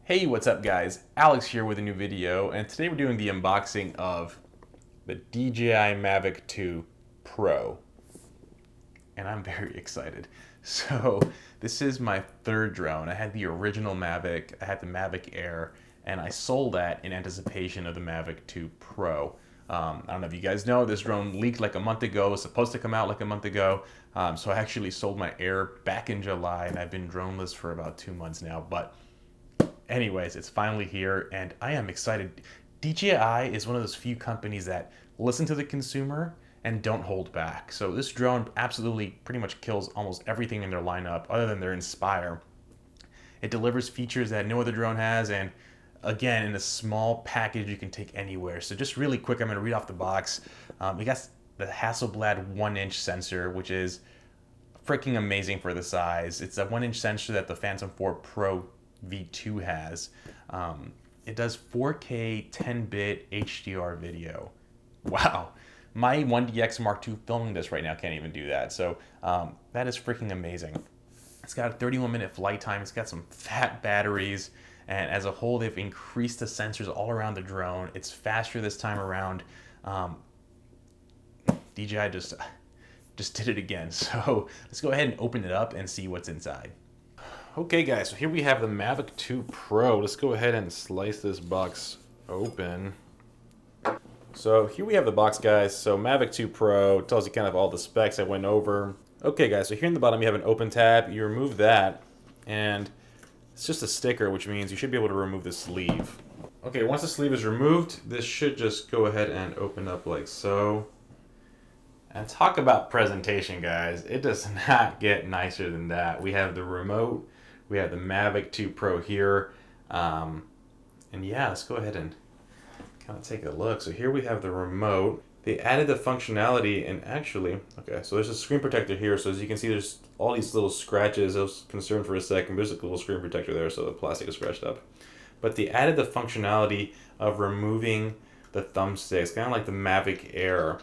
Hey, what's up guys? Alex here with a new video, and today we're doing the unboxing of the DJI Mavic 2 Pro. And I'm very excited. So, this is my third drone. I had the original Mavic, I had the Mavic Air, and I sold that in anticipation of the Mavic 2 Pro. I don't know if you guys know, this drone leaked like a month ago. It was supposed to come out like a month ago. So I actually sold my Air back in July, and I've been droneless for about 2 months now. But anyways, it's finally here, and I am excited. DJI is one of those few companies that listen to the consumer and don't hold back. So this drone absolutely pretty much kills almost everything in their lineup other than their Inspire. It delivers features that no other drone has, and again, in a small package you can take anywhere. So just really quick, I'm going to read off the box. We got the Hasselblad 1-inch sensor, which is freaking amazing for the size. It's a 1-inch sensor that the Phantom 4 Pro V2 has. It does 4K 10-bit HDR video. Wow. My 1DX Mark II filming this right now can't even do that. So that is freaking amazing. It's got a 31-minute flight time. It's got some fat batteries. And as a whole, they've increased the sensors all around the drone. It's faster this time around. DJI just did it again. So let's go ahead and open it up and see what's inside. Okay guys, so here we have the Mavic 2 Pro. Let's go ahead and slice this box open. So here we have the box, guys. So Mavic 2 Pro tells you kind of all the specs I went over. Okay guys, so here in the bottom you have an open tab. You remove that, and it's just a sticker, which means you should be able to remove the sleeve. Okay, once the sleeve is removed, this should just go ahead and open up like so. And talk about presentation, guys. It does not get nicer than that. We have the remote. We have the Mavic 2 Pro here. And yeah, let's go ahead and kind of take a look. So here we have the remote. They added the functionality, and actually, okay, so there's a screen protector here. So as you can see, there's all these little scratches. I was concerned for a second. There's a little screen protector there, so the plastic is scratched up. But they added the functionality of removing the thumbsticks, kind of like the Mavic Air,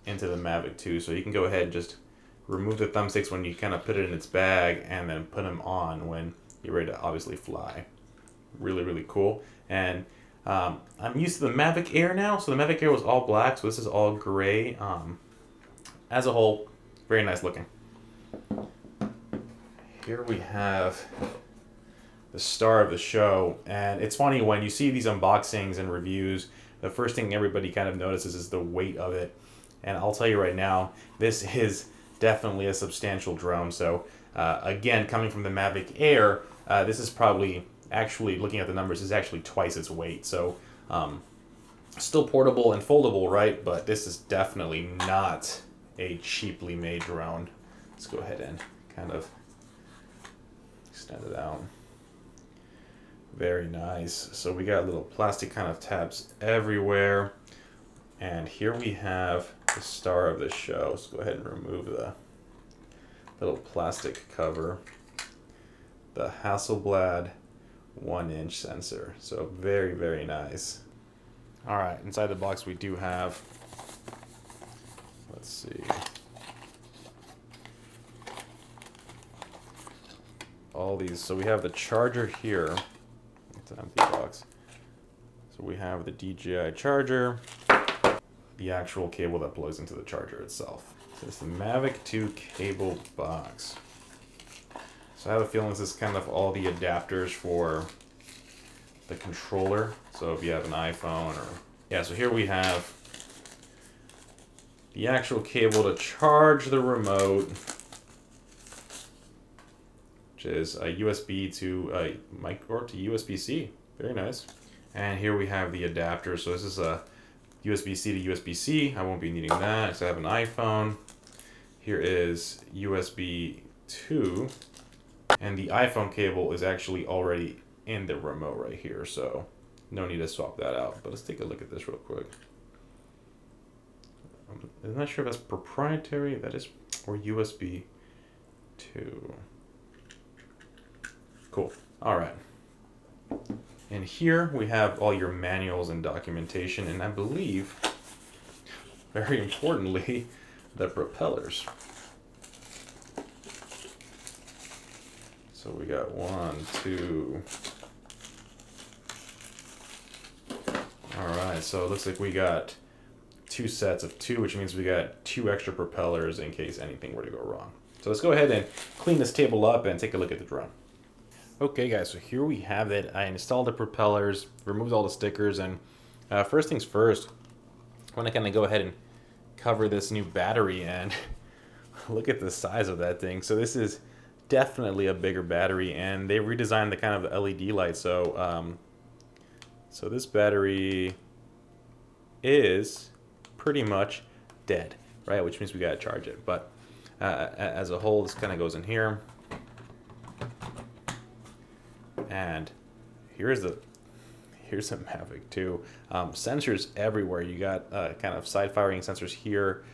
into the Mavic 2. So you can go ahead and just remove the thumbsticks when you kind of put it in its bag, and then put them on when you're ready to obviously fly. Really, really cool. And I'm used to the Mavic Air now. So the Mavic Air was all black, so this is all gray. As a whole, very nice looking. Here we have the star of the show, and it's funny when you see these unboxings and reviews, the first thing everybody kind of notices is the weight of it. And I'll tell you right now, this is definitely a substantial drone. So again, coming from the Mavic Air, this is probably, actually looking at the numbers, is actually twice its weight. So still portable and foldable, right? But this is definitely not a cheaply made drone. Let's go ahead and kind of extend it out. Very nice. So we got little plastic kind of tabs everywhere. And here we have the star of the show. Let's go ahead and remove the little plastic cover. The Hasselblad 1-inch sensor. So very, very nice. All right, inside the box we do have, let's see, all these. So we have the charger here. It's an empty box. So we have the DJI charger, the actual cable that plugs into the charger itself. So it's the Mavic 2 cable box. So I have a feeling this is kind of all the adapters for the controller. So if you have an iPhone or, yeah, so here we have the actual cable to charge the remote, which is a USB to a micro to USB-C. Very nice. And here we have the adapter. So this is a USB-C to USB-C. I won't be needing that because I have an iPhone. Here is USB 2. And the iPhone cable is actually already in the remote right here. So no need to swap that out. But let's take a look at this real quick. I'm not sure if that's proprietary. That is, or USB 2. Cool. All right. And here we have all your manuals and documentation, and I believe, very importantly, the propellers. So we got 1, 2, so it looks like we got 2 sets of 2, which means we got 2 extra propellers in case anything were to go wrong. So let's go ahead and clean this table up and take a look at the drone. Okay guys, so here we have it. I installed the propellers, removed all the stickers, and first things first, I want to kind of go ahead and cover this new battery, and look at the size of that thing. So this is definitely a bigger battery, and they redesigned the kind of LED light. So so this battery is pretty much dead, right? Which means we gotta charge it. But as a whole, this kind of goes in here, and here's a Mavic too. Sensors everywhere. You got kind of side firing sensors here,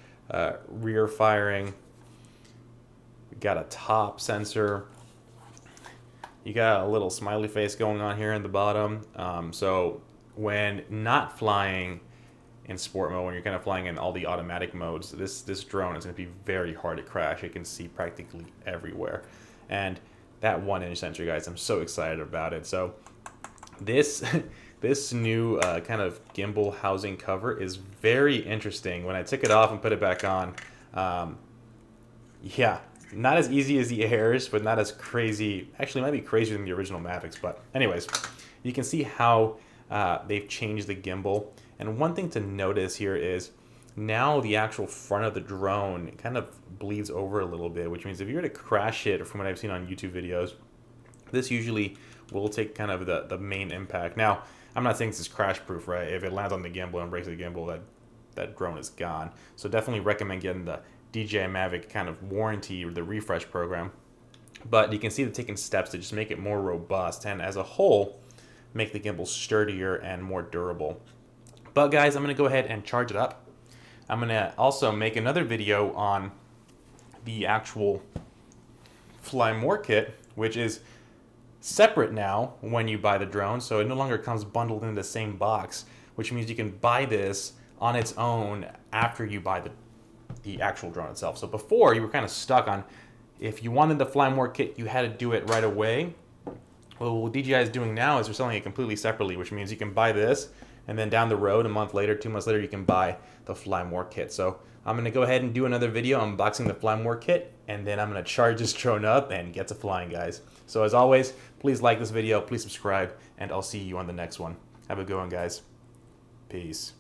rear firing. We got a top sensor. You got a little smiley face going on here in the bottom. So when not flying in sport mode, when you're kind of flying in all the automatic modes, this drone is going to be very hard to crash. It can see practically everywhere. And that 1-inch sensor, guys, I'm so excited about it. So this new kind of gimbal housing cover is very interesting. When I took it off and put it back on, yeah, not as easy as the Airs, but not as crazy. Actually, it might be crazier than the original Mavics. But anyways, you can see how they've changed the gimbal. And one thing to notice here is now the actual front of the drone kind of bleeds over a little bit, which means if you were to crash it, from what I've seen on YouTube videos, this usually will take kind of the main impact. Now, I'm not saying this is crash proof, right? If it lands on the gimbal and breaks the gimbal, that drone is gone. So definitely recommend getting the DJI Mavic kind of warranty or the refresh program. But you can see they're taking steps to just make it more robust and as a whole make the gimbal sturdier and more durable. But guys, I'm going to go ahead and charge it up. I'm going to also make another video on the actual Fly More kit, which is separate now when you buy the drone. So it no longer comes bundled in the same box, which means you can buy this on its own after you buy the actual drone itself. So before, you were kind of stuck on, if you wanted the Fly More kit, you had to do it right away. Well, what DJI is doing now is they're selling it completely separately, which means you can buy this, and then down the road, a month later, 2 months later, you can buy the Fly More kit. So I'm going to go ahead and do another video unboxing the Fly More kit, and then I'm going to charge this drone up and get to flying, guys. So as always, please like this video, please subscribe, and I'll see you on the next one. Have a good one, guys. Peace.